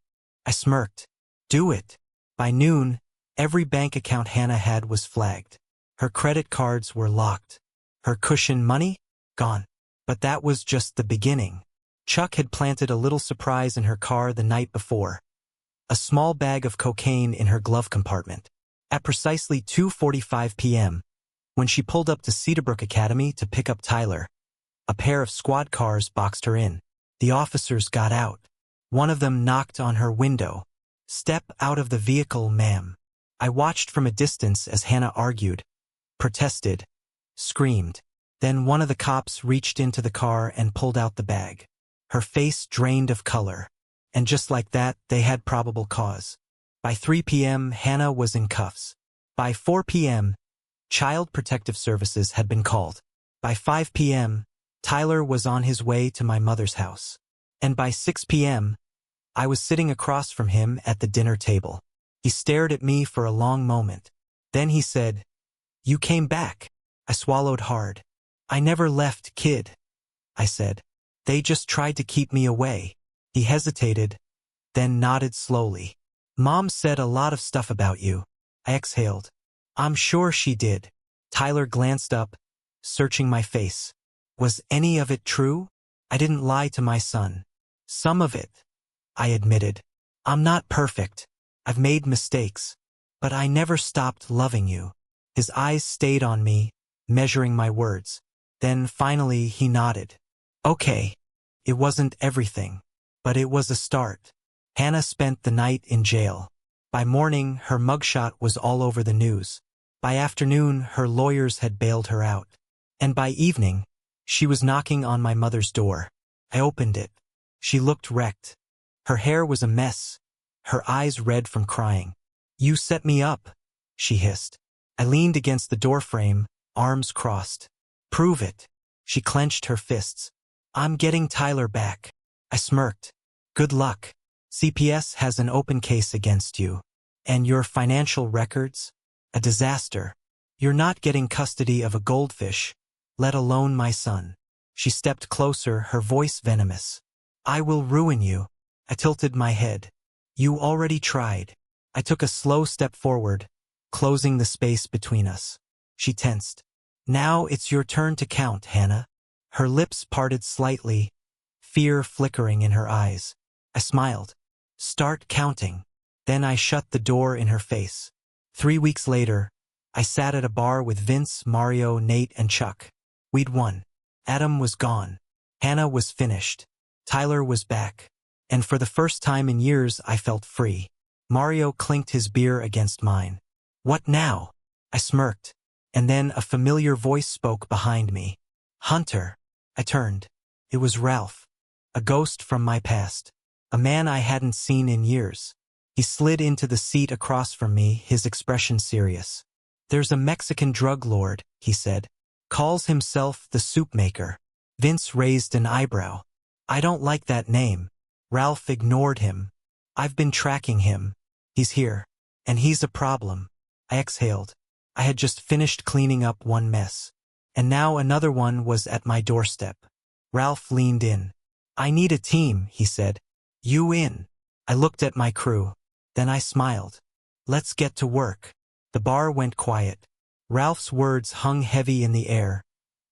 I smirked. Do it. By noon, every bank account Hannah had was flagged. Her credit cards were locked. Her cushion money? Gone. But that was just the beginning. Chuck had planted a little surprise in her car the night before. A small bag of cocaine in her glove compartment. At precisely 2:45 p.m., when she pulled up to Cedarbrook Academy to pick up Tyler, a pair of squad cars boxed her in. The officers got out. One of them knocked on her window. "Step out of the vehicle, ma'am." I watched from a distance as Hannah argued, protested, screamed. Then one of the cops reached into the car and pulled out the bag. Her face drained of color. And just like that, they had probable cause. By 3 p.m., Hannah was in cuffs. By 4 p.m., Child Protective Services had been called. By 5 p.m., Tyler was on his way to my mother's house. And by 6 p.m., I was sitting across from him at the dinner table. He stared at me for a long moment. Then he said, "You came back." I swallowed hard. "I never left, kid," I said. "They just tried to keep me away." He hesitated, then nodded slowly. "Mom said a lot of stuff about you." I exhaled. "I'm sure she did." Tyler glanced up, searching my face. "Was any of it true?" "I didn't lie to my son." "Some of it," I admitted. "I'm not perfect. I've made mistakes. But I never stopped loving you." His eyes stayed on me, measuring my words. Then finally he nodded. "Okay. It wasn't everything. But it was a start." Hannah spent the night in jail. By morning, her mugshot was all over the news. By afternoon, her lawyers had bailed her out. And by evening, she was knocking on my mother's door. I opened it. She looked wrecked. Her hair was a mess, her eyes red from crying. "You set me up," she hissed. I leaned against the doorframe, arms crossed. "Prove it." She clenched her fists. "I'm getting Tyler back." I smirked. "Good luck. CPS has an open case against you. And your financial records? A disaster. You're not getting custody of a goldfish, let alone my son." She stepped closer, her voice venomous. "I will ruin you." I tilted my head. "You already tried." I took a slow step forward, closing the space between us. She tensed. "Now it's your turn to count, Hannah." Her lips parted slightly, fear flickering in her eyes. I smiled. "Start counting." Then I shut the door in her face. 3 weeks later, I sat at a bar with Vince, Mario, Nate, and Chuck. We'd won. Adam was gone. Hannah was finished. Tyler was back. And for the first time in years, I felt free. Mario clinked his beer against mine. "What now?" I smirked. And then a familiar voice spoke behind me. "Hunter." I turned. It was Ralph. A ghost from my past. A man I hadn't seen in years. He slid into the seat across from me, his expression serious. "There's a Mexican drug lord," he said. "Calls himself the Soup Maker." Vince raised an eyebrow. "I don't like that name." Ralph ignored him. "I've been tracking him. He's here. And he's a problem." I exhaled. I had just finished cleaning up one mess. And now another one was at my doorstep. Ralph leaned in. "I need a team," he said. "You in?" I looked at my crew. Then I smiled. "Let's get to work." The bar went quiet. Ralph's words hung heavy in the air,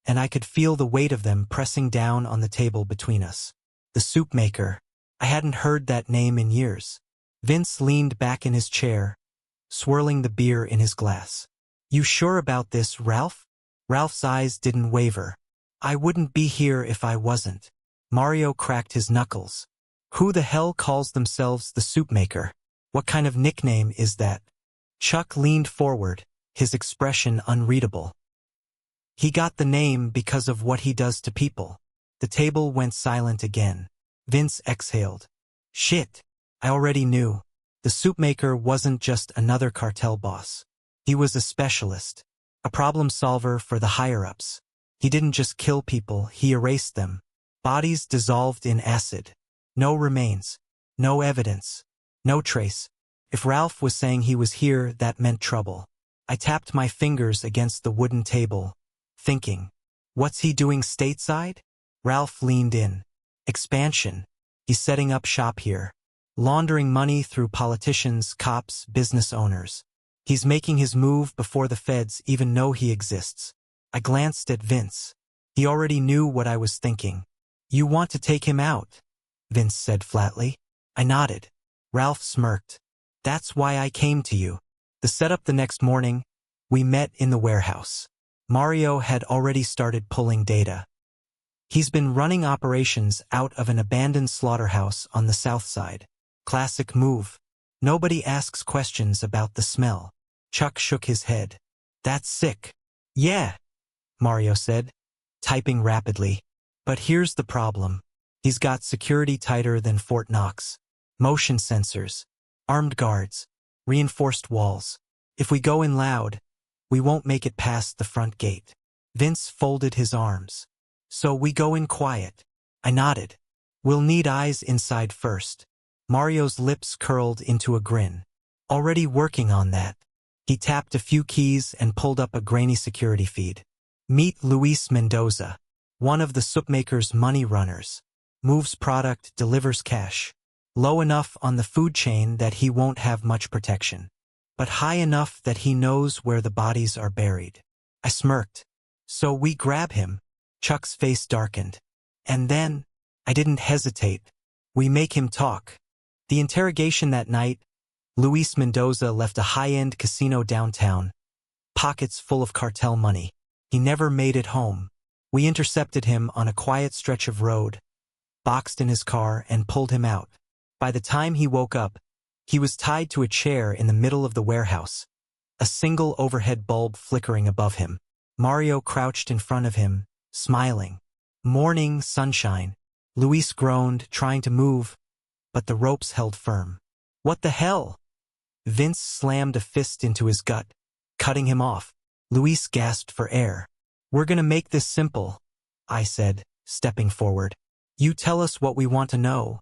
and I could feel the weight of them pressing down on the table between us. The Soup Maker. I hadn't heard that name in years. Vince leaned back in his chair, swirling the beer in his glass. "You sure about this, Ralph?" Ralph's eyes didn't waver. "I wouldn't be here if I wasn't." Mario cracked his knuckles. "Who the hell calls themselves the Soup Maker? What kind of nickname is that?" Chuck leaned forward, his expression unreadable. "He got the name because of what he does to people." The table went silent again. Vince exhaled. "Shit. I already knew." The Soup Maker wasn't just another cartel boss. He was a specialist, a problem solver for the higher-ups. He didn't just kill people, he erased them. Bodies dissolved in acid. No remains. No evidence. No trace. If Ralph was saying he was here, that meant trouble. I tapped my fingers against the wooden table, thinking, what's he doing stateside? Ralph leaned in. Expansion. He's setting up shop here. Laundering money through politicians, cops, business owners. He's making his move before the feds even know he exists. I glanced at Vince. He already knew what I was thinking. "You want to take him out?" Vince said flatly. I nodded. Ralph smirked. "That's why I came to you." The setup the next morning, we met in the warehouse. Mario had already started pulling data. He's been running operations out of an abandoned slaughterhouse on the south side. Classic move. Nobody asks questions about the smell. Chuck shook his head. That's sick. Yeah, Mario said, typing rapidly. But here's the problem. He's got security tighter than Fort Knox. Motion sensors, armed guards, reinforced walls. If we go in loud, we won't make it past the front gate. Vince folded his arms. So we go in quiet. I nodded. We'll need eyes inside first. Mario's lips curled into a grin. Already working on that. He tapped a few keys and pulled up a grainy security feed. Meet Luis Mendoza, one of the Soupmaker's money runners. Moves product, delivers cash. Low enough on the food chain that he won't have much protection, but high enough that he knows where the bodies are buried. I smirked. So we grab him. Chuck's face darkened. And then, I didn't hesitate. We make him talk. The interrogation that night, Luis Mendoza left a high-end casino downtown, pockets full of cartel money. He never made it home. We intercepted him on a quiet stretch of road, boxed in his car, and pulled him out. By the time he woke up, he was tied to a chair in the middle of the warehouse, a single overhead bulb flickering above him. Mario crouched in front of him, smiling. Morning sunshine. Luis groaned, trying to move, but the ropes held firm. What the hell? Vince slammed a fist into his gut, cutting him off. Luis gasped for air. We're gonna make this simple, I said, stepping forward. You tell us what we want to know,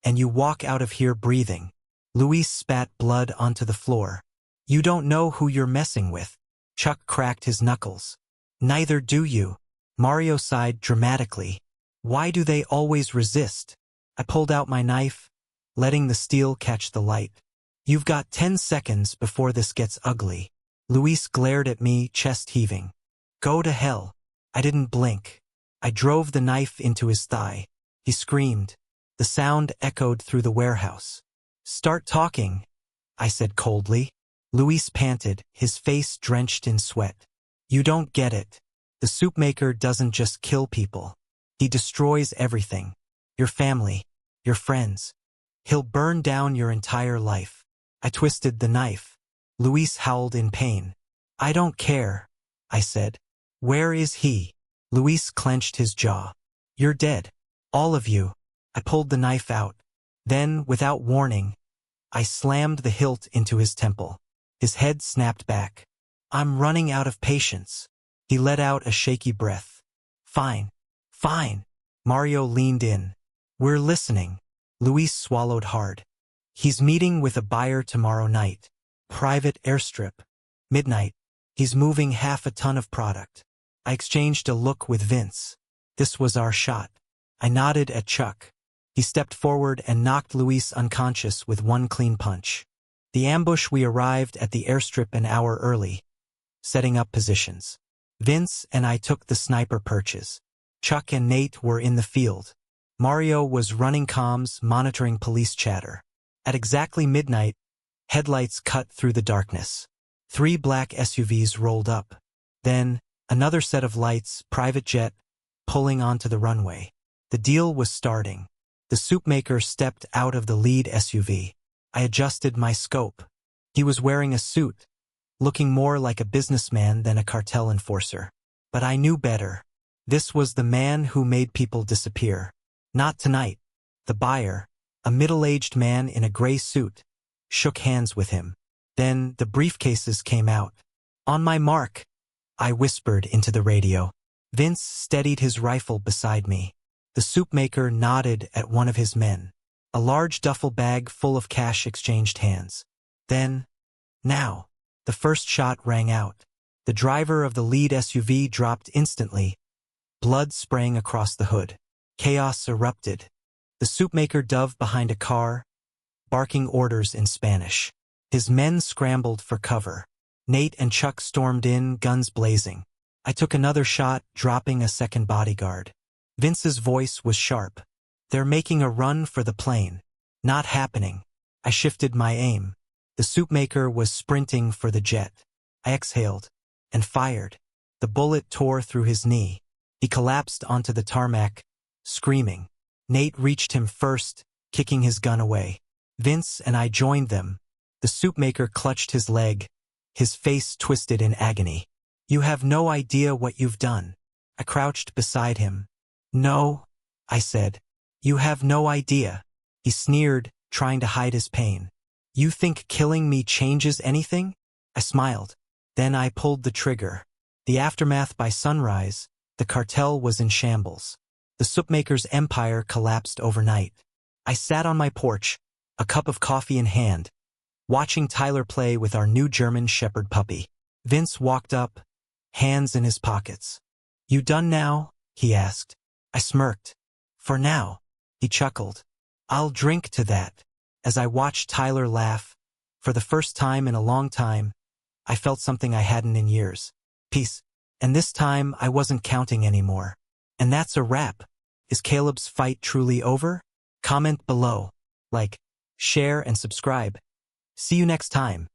and you walk out of here breathing. Luis spat blood onto the floor. You don't know who you're messing with. Chuck cracked his knuckles. Neither do you. Mario sighed dramatically. Why do they always resist? I pulled out my knife, letting the steel catch the light. You've got 10 seconds before this gets ugly. Luis glared at me, chest heaving. Go to hell. I didn't blink. I drove the knife into his thigh. He screamed. The sound echoed through the warehouse. Start talking, I said coldly. Luis panted, his face drenched in sweat. You don't get it. The Soupmaker doesn't just kill people. He destroys everything. Your family, your friends. He'll burn down your entire life. I twisted the knife. Luis howled in pain. I don't care, I said. Where is he? Luis clenched his jaw. You're dead. All of you. I pulled the knife out. Then, without warning, I slammed the hilt into his temple. His head snapped back. I'm running out of patience. He let out a shaky breath. Fine. Fine. Mario leaned in. We're listening. Luis swallowed hard. He's meeting with a buyer tomorrow night. Private airstrip. Midnight. He's moving half a ton of product. I exchanged a look with Vince. This was our shot. I nodded at Chuck. He stepped forward and knocked Luis unconscious with one clean punch. The ambush. We arrived at the airstrip an hour early, setting up positions. Vince and I took the sniper perches. Chuck and Nate were in the field. Mario was running comms, monitoring police chatter. At exactly midnight, headlights cut through the darkness. 3 black SUVs rolled up. Then, another set of lights, private jet, pulling onto the runway. The deal was starting. The Soupmaker stepped out of the lead SUV. I adjusted my scope. He was wearing a suit, looking more like a businessman than a cartel enforcer. But I knew better. This was the man who made people disappear. Not tonight. The buyer, a middle-aged man in a gray suit, shook hands with him. Then the briefcases came out. On my mark, I whispered into the radio. Vince steadied his rifle beside me. The Soupmaker nodded at one of his men. A large duffel bag full of cash exchanged hands. Then, now, the first shot rang out. The driver of the lead SUV dropped instantly, blood spraying across the hood. Chaos erupted. The Soupmaker dove behind a car, barking orders in Spanish. His men scrambled for cover. Nate and Chuck stormed in, guns blazing. I took another shot, dropping a second bodyguard. Vince's voice was sharp. They're making a run for the plane. Not happening. I shifted my aim. The Soupmaker was sprinting for the jet. I exhaled and fired. The bullet tore through his knee. He collapsed onto the tarmac, screaming. Nate reached him first, kicking his gun away. Vince and I joined them. The soup maker clutched his leg, his face twisted in agony. "You have no idea what you've done." I crouched beside him. "No," I said. "You have no idea." He sneered, trying to hide his pain. "You think killing me changes anything?" I smiled. Then I pulled the trigger. The aftermath by sunrise, the cartel was in shambles. The soupmaker's empire collapsed overnight. I sat on my porch, a cup of coffee in hand, watching Tyler play with our new German Shepherd puppy. Vince walked up, hands in his pockets. "You done now?" he asked. I smirked. "For now." He chuckled. "I'll drink to that." As I watched Tyler laugh, for the first time in a long time, I felt something I hadn't in years. Peace. And this time I wasn't counting anymore. And that's a wrap. Is Caleb's fight truly over? Comment below. Like, share, and subscribe. See you next time.